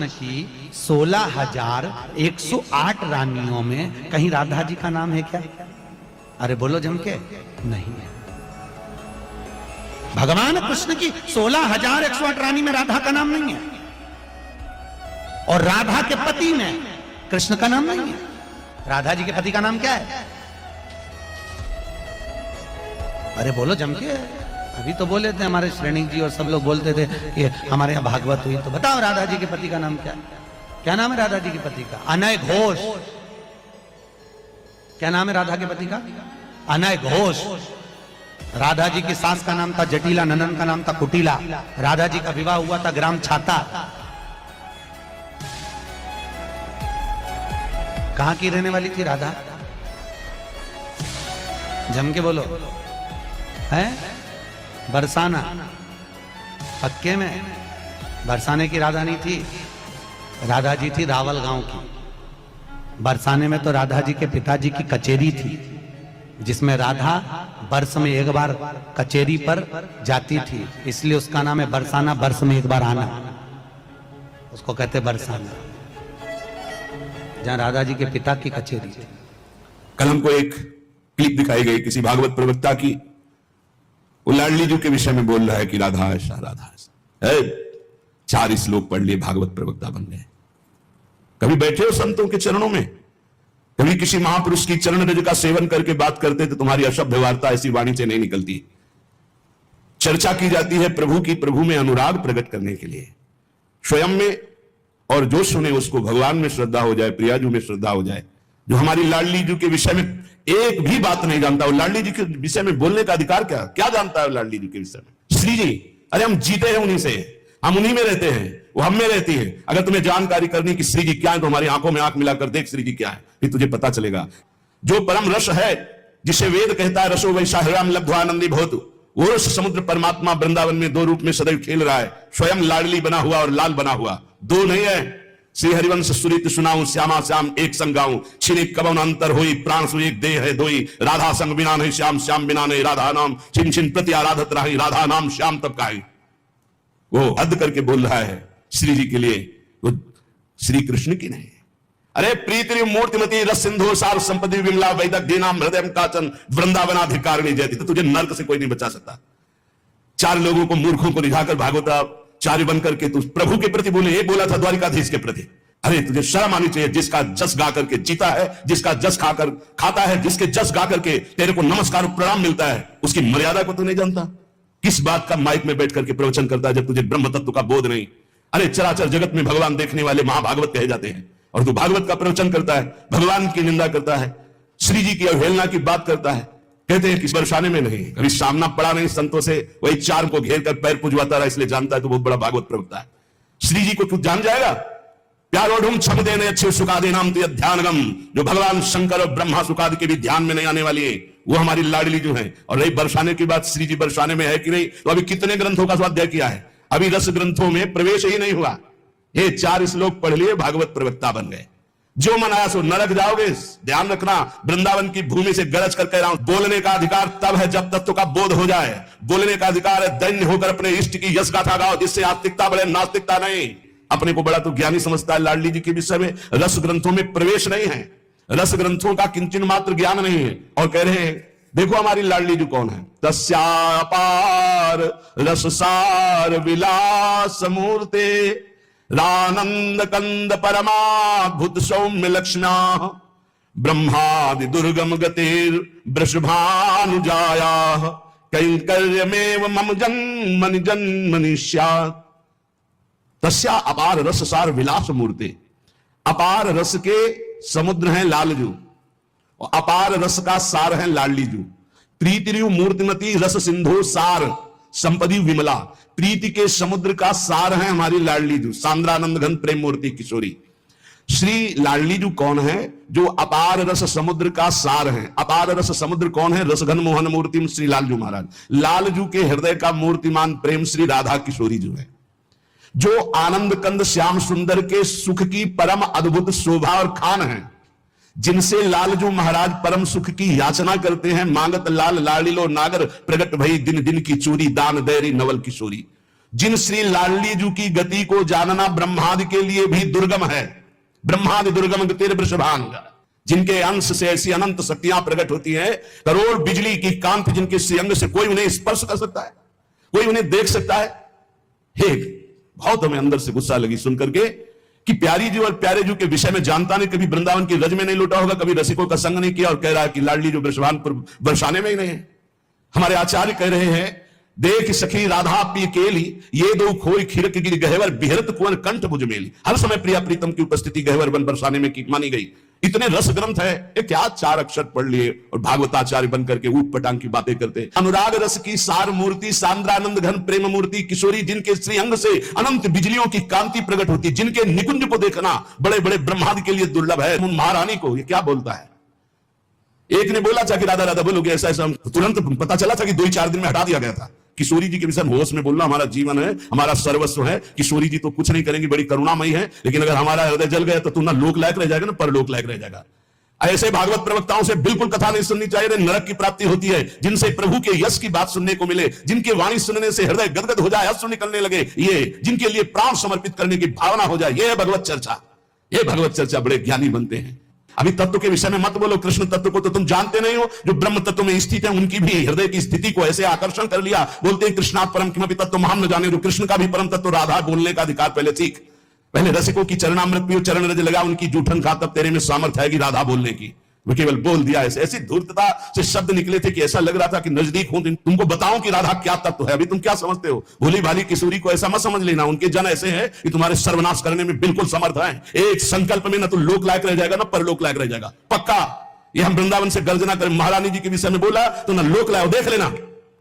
कृष्ण की 16,108 रानियों में कहीं राधा जी का नाम है क्या? अरे बोलो जम के, नहीं है। भगवान कृष्ण की 16,108 रानी में राधा का नाम नहीं है, और राधा के पति में कृष्ण का नाम नहीं है। राधा जी के पति का नाम क्या है? अरे बोलो जम के। अभी तो बोले थे हमारे श्रेणी जी और सब लोग बोलते थे कि हमारे यहाँ भागवत हुई, तो बताओ राधा जी के पति का नाम क्या है? क्या नाम है राधा जी के पति का? अनय घोष। क्या नाम है राधा के पति का? अनय घोष। राधा जी की सास का नाम था जटिला, ननन का नाम था कुटिला। राधा जी का विवाह हुआ था ग्राम छाता। कहां की रहने वाली थी राधा? जम के बोलो। है बरसाना। पक्के में बरसाने की राधा नहीं थी, राधा जी थी रावल गांव की। बरसाने में तो राधा जी के पिताजी की कचेरी थी, जिसमें राधा वर्ष में एक बार कचेरी पर जाती थी, इसलिए उसका नाम है बरसाना। वर्ष में एक बार आना, उसको कहते बरसाना, जहां राधा जी के पिता की कचेरी थी। कल हमको एक क्लिप दिखाई गई किसी भागवत प्रवक्ता की, वो लाडली जी के विषय में बोल रहा है कि राधा ऐसा राधा ऐसा। 4 श्लोक पढ़ लिए, भागवत प्रवक्ता बन गए। कभी बैठे हो संतों के चरणों में? कभी किसी महापुरुष की चरण रज का सेवन करके बात करते तो तुम्हारी अशब्द वार्ता ऐसी वाणी से नहीं निकलती। चर्चा की जाती है प्रभु की, प्रभु में अनुराग प्रकट करने के लिए, स्वयं में, और जो सुने उसको भगवान में श्रद्धा हो जाए, प्रियाजू में श्रद्धा हो जाए। जो हमारी लाडली जी के विषय में एक भी बात नहीं जानता, वो लाडली जी के विषय में बोलने का अधिकार क्या जानता है लाडली जी के विषय में? श्री जी, अरे हम जीते हैं उन्हीं से, हम उन्हीं में रहते हैं, वो हम में रहती है। अगर तुम्हें जानकारी करनी कि श्री जी क्या है तो हमारी आंखों में आंख मिलाकर देख श्री जी क्या है, फिर तुझे पता चलेगा। जो परम रस है, जिसे वेद कहता है रसो वैसा हृदय लब्ध्वानंदी भवतु, वो रस समुद्र परमात्मा वृंदावन में 2 रूप में सदैव खेल रहा है, स्वयं लाडली बना हुआ और लाल बना हुआ। 2 नहीं है। श्री हरिवंश सुरित सुनाऊं, श्यामा श्याम एक संग गाऊं, छिनी कवन अंतर हुई, प्राण सु एक देह है दोई, राधा संग बिना नहीं श्याम, श्याम बिना नहीं राधा नाम, छिन छिन प्रति आराधत रही, राधा नाम श्याम तब काई। वो हद करके बोल रहा है श्री जी के लिए, वो श्री कृष्ण की नहीं। अरे प्रीति मूर्तिमती रस सिंधु सार संपत्ति विमला वैदक दीनाम हृदय काचन वृंदावनाधिकारिणी जयती। तो तुझे नर्क से कोई नहीं बचा सकता। 4 लोगों को, मूर्खों को रिझाकर भागवताचार्य बनकर के तू प्रभु के प्रति बोले, ये बोला था द्वारिकाधीश के प्रति। अरे तुझे शर्म आनी चाहिए। जिसका जस गा करके जीता है, जिसका जस खाकर खाता है, जिसके जस गा करके तेरे को नमस्कार प्रणाम मिलता है, उसकी मर्यादा को तू नहीं जानता। किस बात का माइक में बैठ करके प्रवचन करता है जब तुझे ब्रह्म तत्व का बोध नहीं? अरे चराचर जगत में भगवान देखने वाले महाभागवत कहे जाते हैं, और तू भागवत का प्रवचन करता है, भगवान की निंदा करता है, श्री जी की अवहेलना की बात करता है। कहते हैं कि बरसाने में नहीं, कभी सामना पड़ा नहीं संतों से, वही 4 को घेर कर पैर पुजवाता रहा, इसलिए जानता है तो बहुत बड़ा भागवत प्रवक्ता है। श्री जी को तू जान जाएगा? प्यारोढ़ क्षम देने अच्छे सुखादे नाम ध्यानगम। जो भगवान शंकर और ब्रह्मा सुखादि के भी ध्यान में नहीं आने वाली है, वो हमारी लाडली जो है। और रही बरसाने की बात, श्री जी बरसाने में है कि नहीं? तो अभी कितने ग्रंथों का स्वाध्याय किया है? अभी 10 ग्रंथों में प्रवेश ही नहीं हुआ। ये 4 श्लोक पढ़ लिए, भागवत प्रवक्ता बन गए। जो मन आया सो नरक जाओगे। ध्यान रखना, वृंदावन की भूमि से गरज कर कह रहा हूं, बोलने का अधिकार तब है जब तत्व का बोध हो जाए। बोलने का अधिकार है दैन्य होकर अपने इष्ट की यश गाथा गाओ, जिससे आस्तिकता बढ़े, नास्तिकता नहीं। अपने को बड़ा तो ज्ञानी समझता है। लाडली जी के विषय में रस ग्रंथों में प्रवेश नहीं है, रस ग्रंथों का किंचन मात्र ज्ञान नहीं है। और कह रहे हैं, देखो हमारी लाडली जी कौन है? तस्यापार रससार विलास मूर्ते रानंद कंद परमाद्भुत सौम्य लक्षणा ब्रह्मादि दुर्गम गतिर वृषभानुजाया कैंकर्यमेव मम जन्मनि जन्मनि स्यात्। तस्या अपार रस सार विलास मूर्ति। अपार रस के समुद्र हैं लालजू, और अपार रस का सार है लाडलीजू। प्रीतिरु मूर्तिमती रस सिंधु सार संपदी विमला। प्रीति के समुद्र का सार है हमारी लाडलीजू, सांद्रानंद घन प्रेम मूर्ति किशोरी। श्री लाडलीजू कौन है? जो अपार रस समुद्र का सार है। अपार रस समुद्र कौन है? रसघन मोहन मूर्ति श्री लालजू महाराज। लालजू के हृदय का मूर्तिमान प्रेम श्री राधा किशोरी जो है। जो आनंद कंद श्याम सुंदर के सुख की परम अद्भुत शोभा और खान है, जिनसे लालजू महाराज परम सुख की याचना करते हैं। मांगत लाल लाड़िलो नागर प्रगट भई दिन दिन की चोरी दान दैरी नवल किशोरी। जिन श्री लाडली जी की गति को जानना ब्रह्मादि के लिए भी दुर्गम है। ब्रह्मादि दुर्गम गतिर वृषभांग, जिनके अंश से ऐसी अनंत शक्तियां प्रकट होती हैं, करोड़ बिजली की कांति जिनके श्रीअंग से कोई उन्हें स्पर्श कर सकता है, कोई उन्हें देख सकता है। हे, बहुत हमें अंदर से गुस्सा लगी सुनकर के कि प्यारी जी और प्यारे जी के विषय में जानता नहीं, कभी वृंदावन की रज में नहीं लौटा होगा, कभी रसिकों का संग नहीं किया, और कह रहा है कि लाडली जो वृषभान पर बरसाने में ही नहीं है। हमारे आचार्य कह रहे हैं, देख सखी राधा पी केली, ये दो खोई खिरक गिर गहवर बिहरत कुंवर कंठ भुज मेली। हर समय प्रिया प्रीतम की उपस्थिति गहवर बन बरसाने में की मानी गई। इतने रस ग्रंथ है, ये क्या 4 अक्षर पढ़ लिए और भागवताचार्य बनकर के ऊट पटांग की बातें करते। अनुराग रस की सार मूर्ति, सांद्रानंद घन प्रेम मूर्ति किशोरी, जिनके श्री अंग से अनंत बिजलियों की कांति प्रकट होती, जिनके निकुंज को देखना बड़े बड़े ब्रह्मादि के लिए दुर्लभ है। महारानी को ये क्या बोलता है? एक ने बोला था कि राधा राधा बोलोगे ऐसा ऐसा, तुरंत पता चला था कि 2-4 दिन में हटा दिया गया था। किशोरी जी के विषय में होश में बोलना हमारा जीवन है, हमारा सर्वस्व है। किशोरी जी तो कुछ नहीं करेंगी, बड़ी करुणामयी है, लेकिन अगर हमारा हृदय जल गया तो तू ना लोक लायक रह जाएगा ना परलोक लायक रह जाएगा। ऐसे भागवत प्रवक्ताओं से बिल्कुल कथा नहीं सुननी चाहिए, नरक की प्राप्ति होती है। जिनसे प्रभु के यश की बात सुनने को मिले, जिनके वाणी सुनने से हृदय गदगद हो जाए, अश्रु निकलने लगे, ये जिनके लिए प्राण समर्पित करने की भावना हो जाए, ये है भगवत चर्चा। ये भगवत चर्चा बड़े ज्ञानी बनते हैं। अभी तत्व के विषय में मत बोलो, कृष्ण तत्व को तो तुम जानते नहीं हो। जो ब्रह्म तत्व में स्थित है उनकी भी हृदय की स्थिति को ऐसे आकर्षण कर लिया। बोलते हैं कृष्णात् परम किमपि तत्व हम न जाने, जो कृष्ण का भी परम तत्व राधा बोलने का अधिकार पहले सीख। पहले रसिकों की चरणामृत पियो, चरण रज लगा उनकी जूठन खा, तब तेरे में सामर्थ्य आएगी राधा बोलने की। वो केवल बोल दिया ऐसे, ऐसी धूर्तता से शब्द निकले थे कि ऐसा लग रहा था कि नजदीक हूं, तुमको बताऊं कि राधा क्या तत्व है। अभी तुम क्या समझते हो? भोली भाली किशोरी को ऐसा मत समझ लेना। उनके जन ऐसे हैं कि तुम्हारे सर्वनाश करने में बिल्कुल समर्थ हैं। एक संकल्प में ना तो लोक लायक रह जाएगा ना परलोक लायक रह जाएगा, पक्का। ये हम वृंदावन से गर्जना करें, महारानी जी के विषय में बोला तो ना लोक लायक, देख लेना,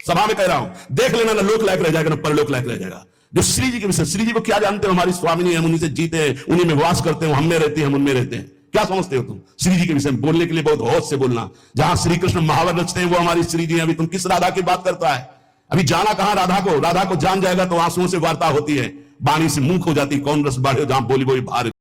सभा में कह रहा हूं, देख लेना, ना लोक लायक रह जाएगा ना परलोक लायक रह जाएगा। जो श्री जी के विषय, श्री जी को क्या जानते हो? हमारी स्वामिनी, हम उन्हीं से जीते हैं, उन्हीं में वास करते हैं, हम में रहते हैं, हम उनमें रहते हैं। क्या समझते हो तुम? श्री जी के विषय में बोलने के लिए बहुत होश से बोलना। जहां श्री कृष्ण महावर रचते हैं वो हमारी श्री जी हैं। अभी तुम किस राधा की बात करता है? अभी जाना कहां राधा को? राधा को जान जाएगा तो आंसुओं से वार्ता होती है, वाणी से मुंह हो जाती, कौन रस बाढ़े जहां बोली बोली भार